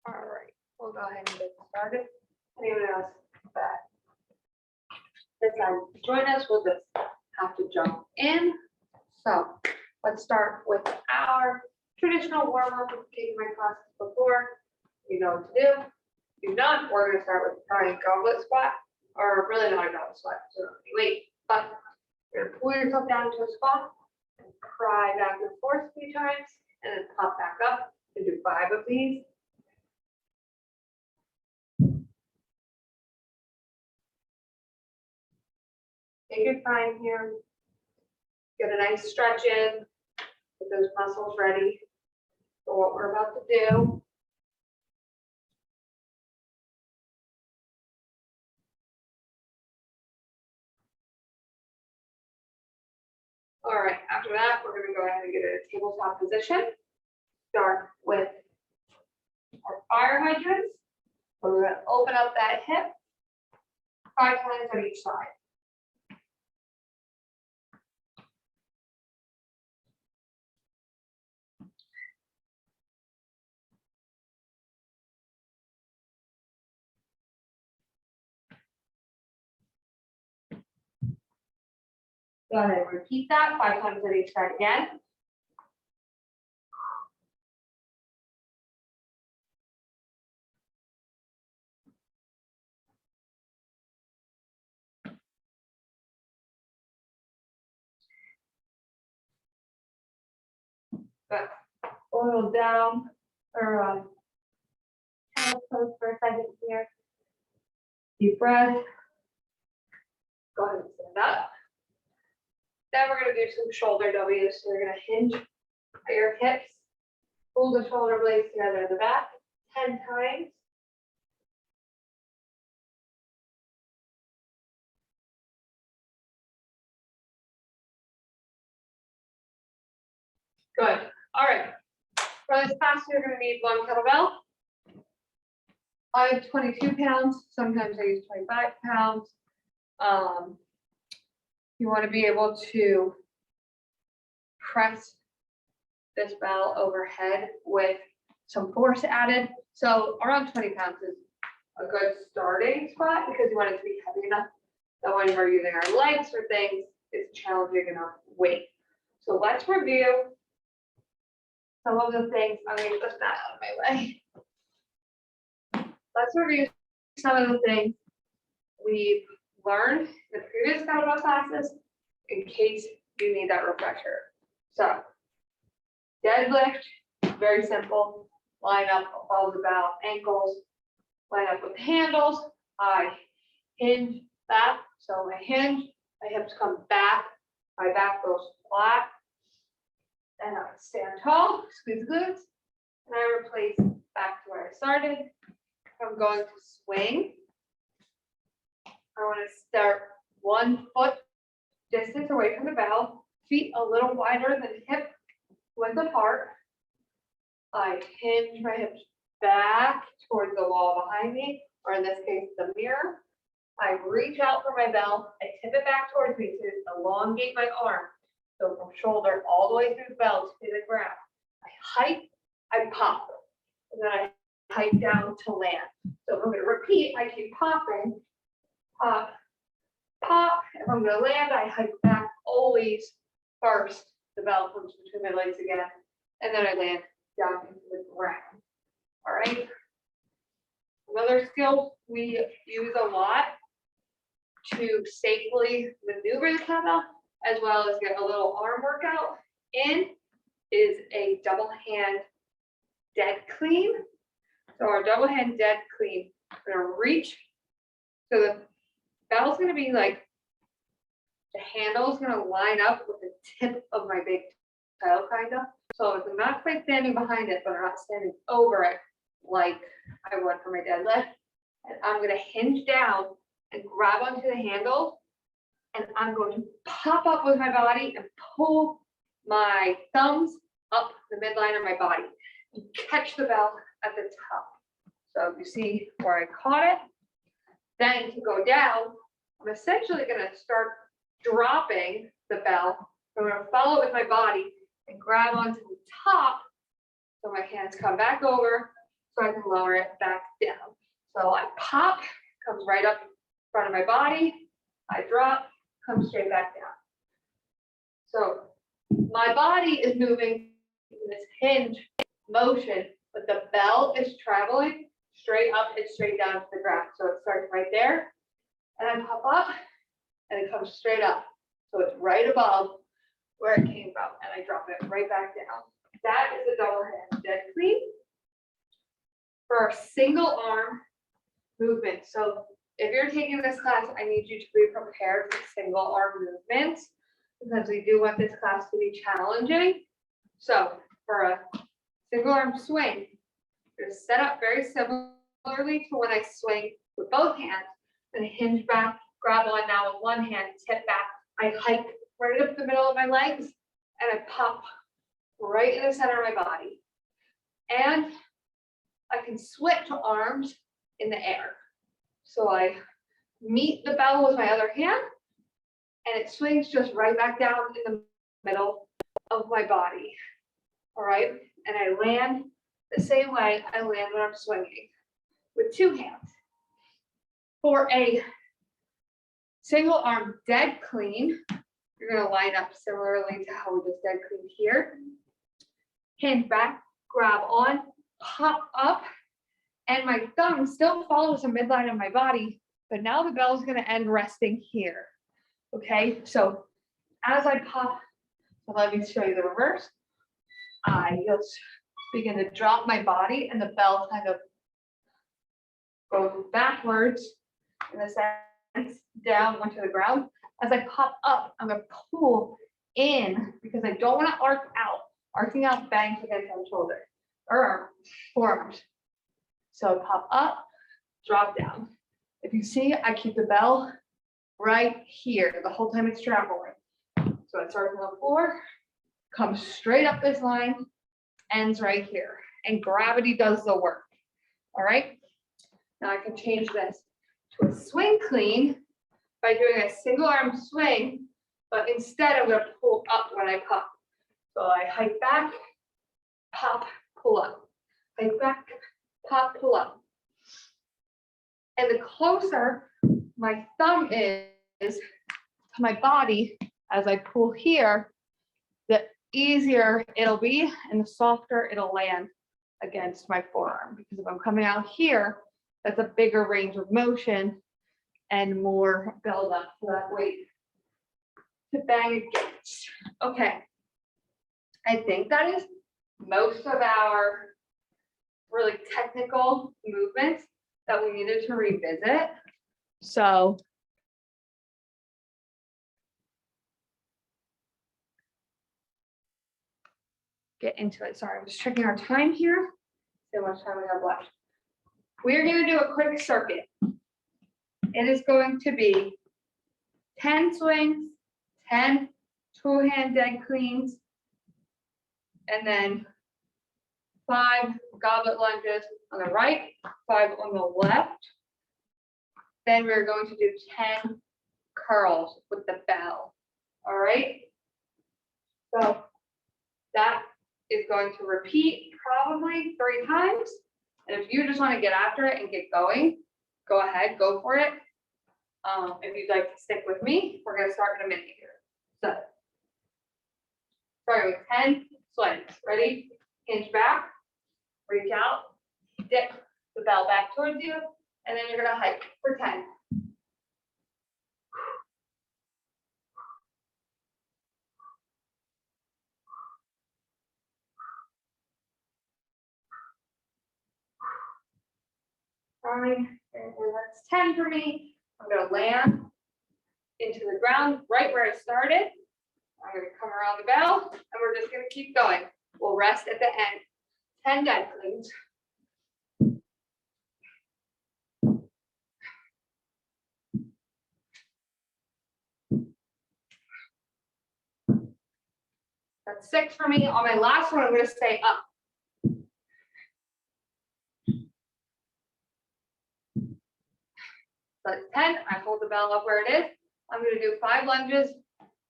All right, we'll go ahead and get started. Anyone else that decide to join us, we'll just have to jump in. So let's start with our traditional warm up. We've taken my classes before. You know what to do. If you're not, we're going to start with probably goblet squat, or really not a goblet squat, so don't wait. But you're going to pull yourself down into a squat and cry back and forth a few times, and then pop back up and do 5 of these. Take your time here. Get a nice stretch in. Get those muscles ready for what we're about to do. All right, after that, we're going to go ahead and get a tabletop position. Start with our fire hydrants. We're going to open up that hip 5 times on each side. Go ahead and repeat that 5 times on each side again. Good. A little down or pose for a second here. Deep breath. Go ahead and stand up. Then we're going to do some shoulder W's. So we're going to hinge at your hips, pull the shoulder blades together in the back 10 times. Good. All right. For this class, you're going to need 1 kettlebell. I have 22 pounds. Sometimes I use 25 pounds. You want to be able to press this bell overhead with some force added. So around 20 pounds is a good starting spot because you want it to be heavy enough that when we're using our legs for things, it's challenging enough weight. So let's review some of the things. I'm going to put that out of my way. Let's review some of the things we've learned in the previous kettlebell classes in case you need that refresher. So deadlift, very simple. Line up above the bell, ankles, line up with the handles. I hinge back. So I hinge, my hips come back, my back goes flat. And I stand tall, squeeze the glutes, and I replace back to where I started. I'm going to swing. I want to start 1 foot distance away from the bell, feet a little wider than hip width apart. I hinge my hips back towards the wall behind me, or in this case, the mirror. I reach out for my bell, I tip it back towards me to elongate my arm. So from shoulder all the way through the bell to the ground. I hike, I pop, and then I hike down to land. So if I'm going to repeat, I keep popping, pop, pop. If I'm going to land, I hike back always first. The bell comes between my legs again, and then I land down into the ground. All right. Another skill we use a lot to safely maneuver the kettlebell, as well as get a little arm workout in, is a double hand dead clean. So our double hand dead clean, we're gonna reach. So the bell's gonna be like, the handle is gonna line up with the tip of my big toe, kind of. So I'm not quite standing behind it, but I'm not standing over it like I would for my deadlift. And I'm gonna hinge down and grab onto the handle. And I'm going to pop up with my body and pull my thumbs up the midline of my body and catch the bell at the top. So if you see where I caught it, then to go down, I'm essentially going to start dropping the bell. I'm going to follow it with my body and grab onto the top so my hands come back over so I can lower it back down. So I pop, comes right up in front of my body, I drop, come straight back down. So my body is moving in this hinge motion, but the bell is traveling straight up and straight down to the ground. So it starts right there, and I pop up, and it comes straight up. So it's right above where it came from, and I drop it right back down. That is a double hand dead clean for a single arm movement. So if you're taking this class, I need you to be prepared for single arm movements because we do want this class to be challenging. So for a single arm swing, you're set up very similarly to when I swing with both hands and hinge back, grab on now with one hand, tip back. I hike right up the middle of my legs and I pop right in the center of my body. And I can switch arms in the air. So I meet the bell with my other hand and it swings just right back down in the middle of my body. All right. And I land the same way I land when I'm swinging with two hands. For a single arm dead clean, you're going to line up similarly to how we just dead cleaned here. Hinge back, grab on, pop up, and my thumb still follows the midline of my body, but now the bell is going to end resting here. Okay, so as I pop, so let me show you the reverse. I just begin to drop my body and the bell kind of goes backwards in a sense down onto the ground. As I pop up, I'm going to pull in because I don't want to arc out. Arcing out bangs against my shoulder or forearms. So pop up, drop down. If you see, I keep the bell right here the whole time it's traveling. So it starts on the floor, comes straight up this line, ends right here. And gravity does the work. All right. Now I can change this to a swing clean by doing a single arm swing, but instead I'm going to pull up when I pop. So I hike back, pop, pull up. Hike back, pop, pull up. And the closer my thumb is to my body as I pull here, the easier it'll be and the softer it'll land against my forearm. Because if I'm coming out here, that's a bigger range of motion and more build up for that weight to bang against. Okay. I think that is most of our really technical movements that we needed to revisit. So get into it. Sorry, I'm just checking our time here. See how much time we have left. We're going to do a quick circuit. It is going to be 10 swings, 10 two-hand dead cleans, and then 5 goblet lunges on the right, 5 on the left. Then we're going to do 10 curls with the bell. All right. So that is going to repeat probably 3 times. And if you just want to get after it and get going, go ahead, go for it. If you'd like to stick with me, we're going to start in a minute here. So starting with 10 swings. Ready? Hinge back, reach out, dip the bell back towards you, and then you're going to hike for 10. Fine, and that's 10 for me. I'm going to land into the ground right where I started. I'm going to come around the bell, and we're just going to keep going. We'll rest at the end. 10 dead cleans. That's 6 for me. On my last one, I'm going to stay up. That's 10. I hold the bell up where it is. I'm going to do 5 lunges,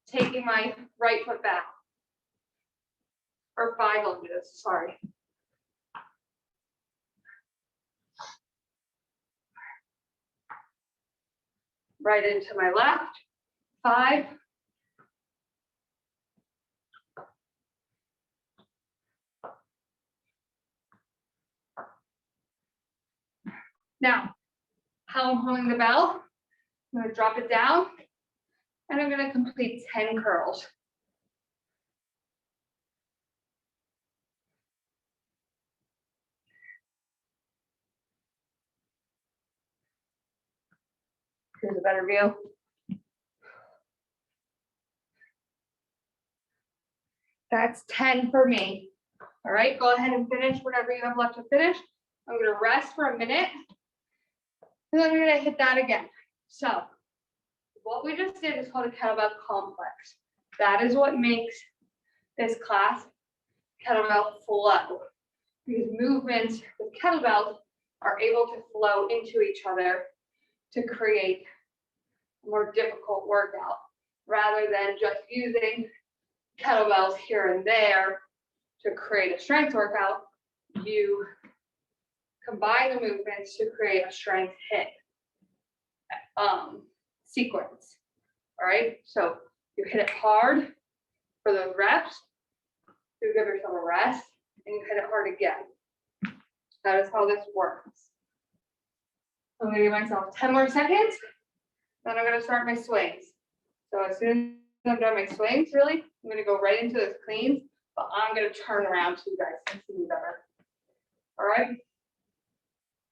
taking my right foot back. Or 5 lunges, sorry. Right into my left. 5. Now, how I'm holding the bell, I'm going to drop it down, and I'm going to complete 10 curls. Here's a better view. That's 10 for me. All right, go ahead and finish whatever you have left to finish. I'm going to rest for a minute, and then I'm going to hit that again. So what we just did is called a kettlebell complex. That is what makes this class kettlebell flow, because movements with kettlebells are able to flow into each other to create a more difficult workout, rather than just using kettlebells here and there to create a strength workout. You combine the movements to create a strength hit sequence. All right, so you hit it hard for those reps, you give yourself a rest, and you hit it hard again. That is how this works. I'm going to give myself 10 more seconds, then I'm going to start my swings. So as soon as I'm done my swings, really, I'm going to go right into those cleans, but I'm going to turn around so you guys can see me better. All right,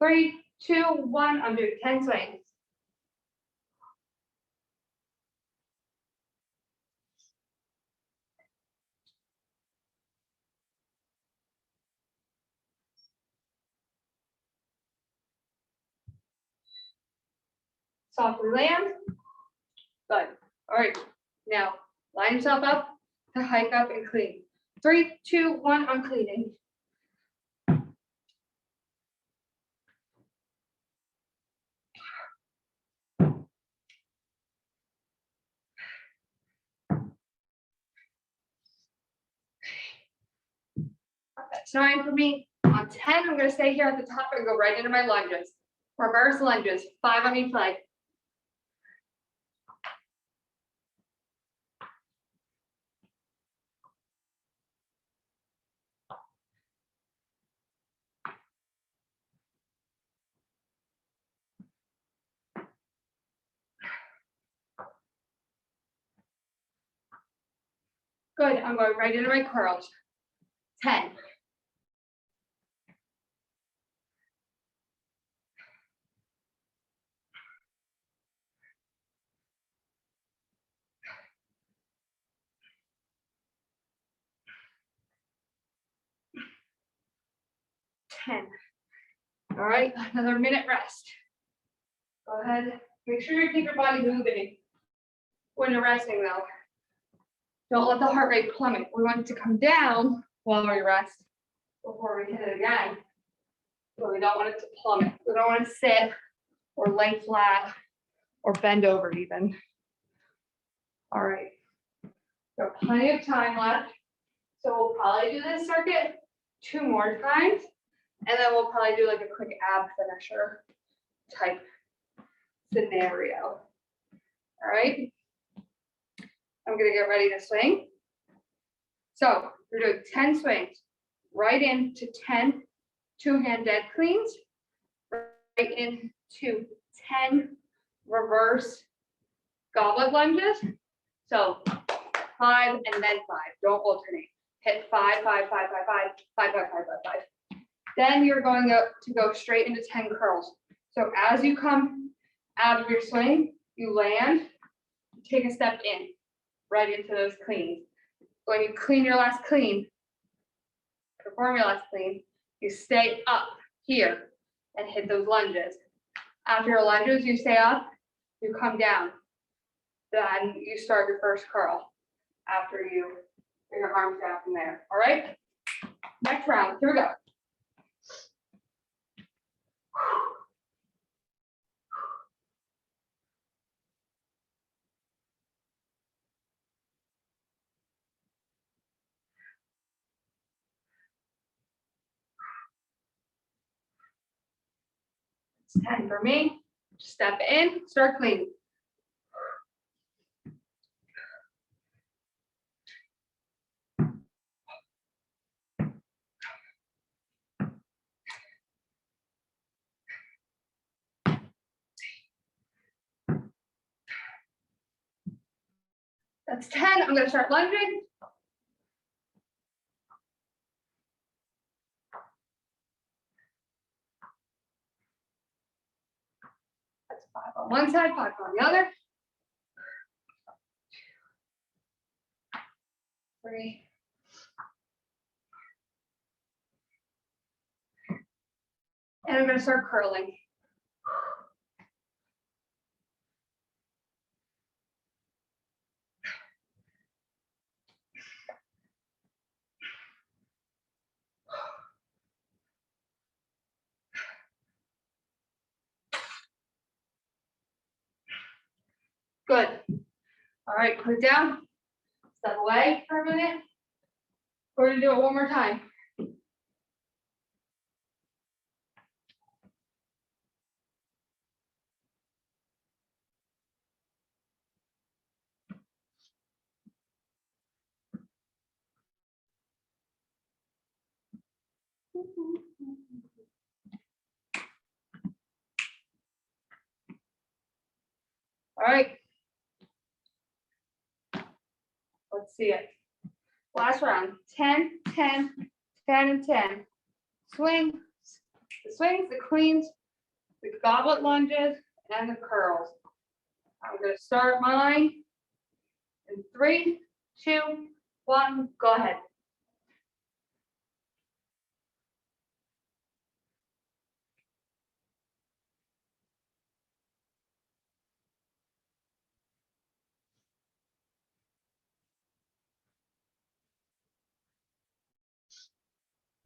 3, 2, 1, I'm doing 10 swings. Softly land. Good. All right. Now line yourself up to hike up and clean. 3, 2, 1, I'm cleaning. That's 9 for me. On On 10, I'm gonna stay here at the top and go right into my lunges. Reverse lunges, 5 on each leg. Good, I'm going right into my curls. 10. 10. All right, another minute rest. Go ahead, make sure you keep your body moving when you're resting though. Don't let the heart rate plummet. We want it to come down while we rest before we hit it again. But we don't want it to plummet. We don't want to sit or lay flat or bend over even. All right, got plenty of time left. So we'll probably do this circuit 2 more times, and then we'll probably do like a quick ab finisher type scenario. All right, I'm gonna get ready to swing. So we're doing 10 swings, right into 10 two-hand dead cleans, right into 10 reverse goblet lunges. So 5 and then 5, don't alternate. Hit 5, 5, 5, 5, 5, 5, 5, 5, 5, 5. Then you're going to go straight into 10 curls. So as you come out of your swing, you land, take a step in, right into those cleans. When you clean your last clean, perform your last clean, you stay up here and hit those lunges. After your lunges, you stay up, you come down. Then you start your first curl after you bring your arms down from there. All right? Next round, here we go. It's 10 for me. Step in, start clean. That's 10. I'm going to start lunging. That's 5 on one side, 5 on the other. 3. And I'm going to start curling. Good. All right, put it down. Step away for a minute. We're going to do it one more time. All right. Let's see it. Last round. 10, 10, 10, and 10. Swing. The swings, the cleans, the goblet lunges, and the curls. I'm going to start mine in 3, 2, 1. Go ahead.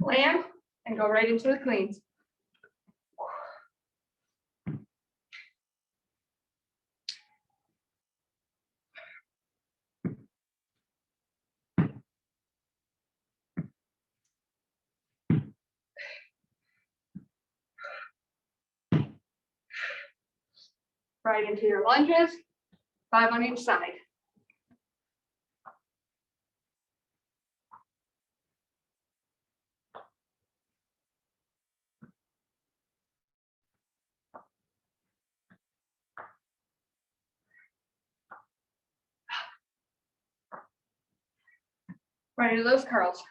Land and go right into the cleans. right into your lunges, 5 on each side. Right into those curls.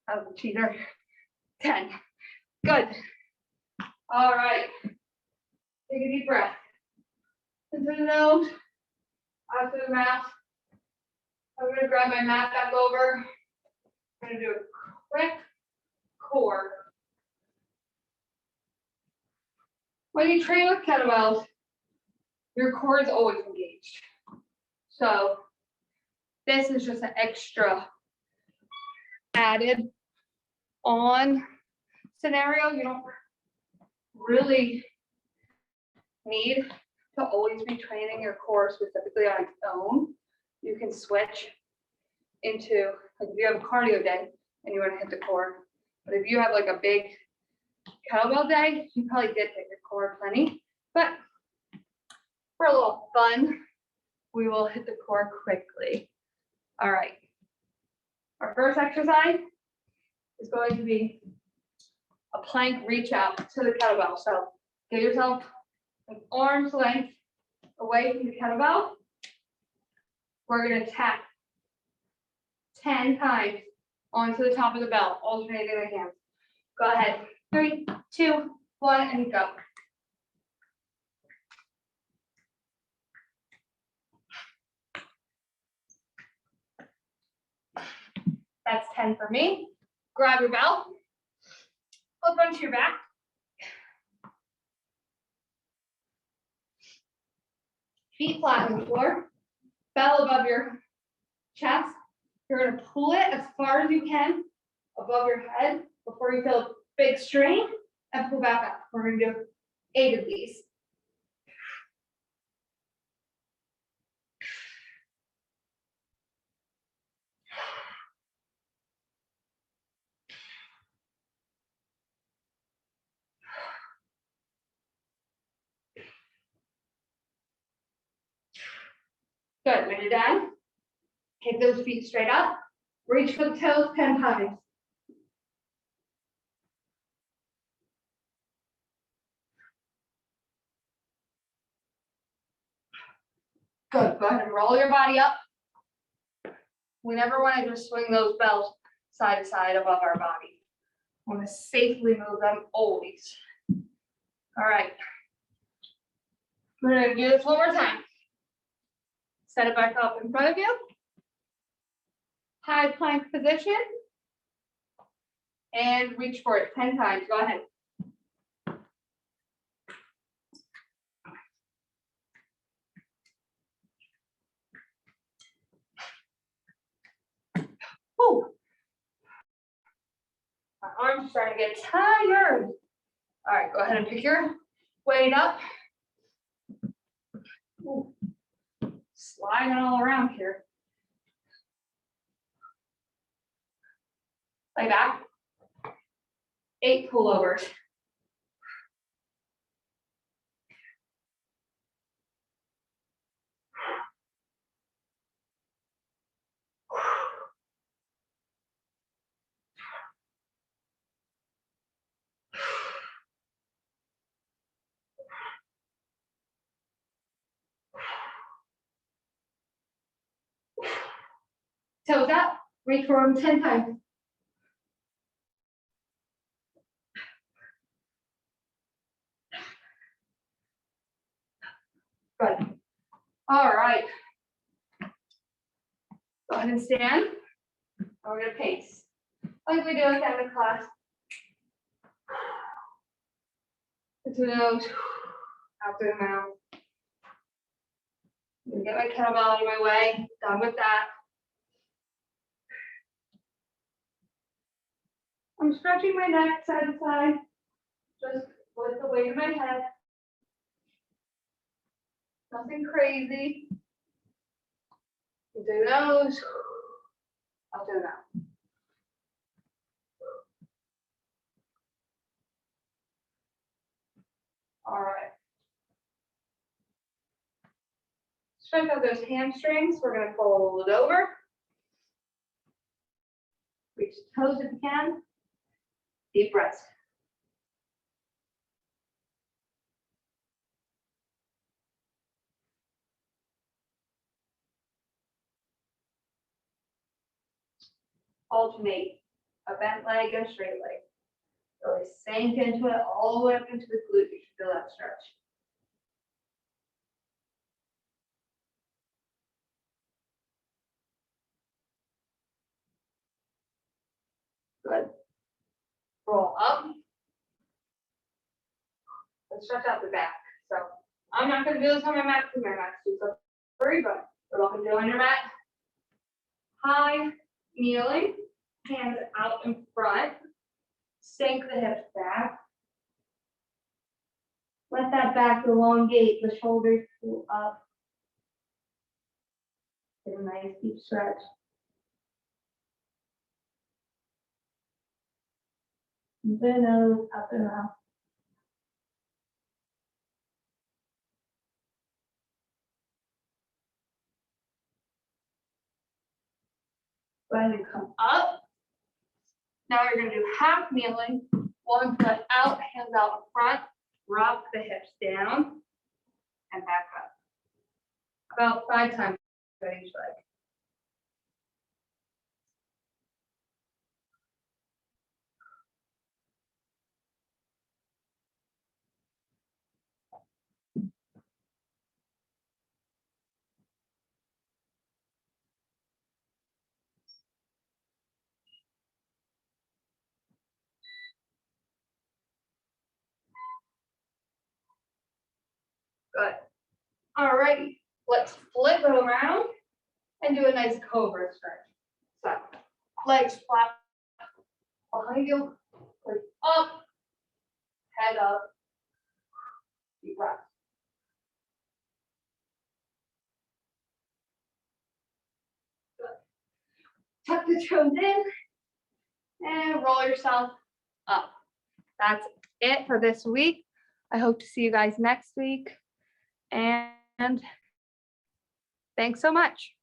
That was a cheater. 10. Good. All right. Take a deep breath. Into the nose, out through the mouth. I'm going to grab my mat back over. I'm going to do a quick core. When you train with kettlebells, your core is always engaged. So this is just an extra added on scenario. You don't really need to always be training your core specifically on its own. You can switch into, like if you have a cardio day and you want to hit the core, but if you have like a big kettlebell day, you probably did hit your core plenty, but for a little fun, we will hit the core quickly. All right. Our first exercise is going to be a plank reach out to the kettlebell. So get yourself an arm's length away from the kettlebell. We're going to tap 10 times onto the top of the bell, alternating the hands. Go ahead. 3, 2, 1, and go. That's 10 for me. Grab your bell. Flip onto your back. Feet flat on the floor. Bell above your chest. You're going to pull it as far as you can above your head before you feel a big strain and pull back up. We're going to do 8 of these. Good. When you're done, take those feet straight up. Reach for the toes 10 times. Good. Go ahead and roll your body up. We never want to just swing those bells side to side above our body. We want to safely move them always. All right. We're going to do this one more time. Set it back up in front of you. High plank position. And reach for it 10 times. Go ahead. Whew. My arms are starting to get tired. All right, go ahead and pick your weight up. Ooh. Sliding all around here. Lay back. 8 pullovers. Toes up, reach for them 10 times. Good. All right. Go ahead and stand. We're going to pace like we do at the end of class. Into the nose, out through the mouth. I'm going to get my kettlebell out of my way. Done with that. I'm stretching my neck side to side, just with the weight of my head. Nothing crazy. Do those. I'll do that. All right. Stretch out those hamstrings. We're going to fold it over. Reach the toes if you can. Deep breaths. Alternate a bent leg and a straight leg. Really sink into it all the way up into the glute. You should feel that stretch. Good. Roll up. Let's stretch out the back. So I'm not going to do this on my mat because my mat's too slippery, but we're going to do on your mat. High kneeling, hands out in front. Sink the hips back. Let that back elongate, the shoulders pull up. Get a nice deep stretch. The nose up and around. Go ahead and come up. Now you're going to do half kneeling, one foot out, hands out in front, rock the hips down, and back up. About 5 times for each leg. Good. All right, let's flip it around and do a nice cobra stretch. So, legs flat behind you, push up, head up, deep breath. Good. Tuck the toes in and roll yourself up. That's it for this week. I hope to see you guys next week. And thanks so much.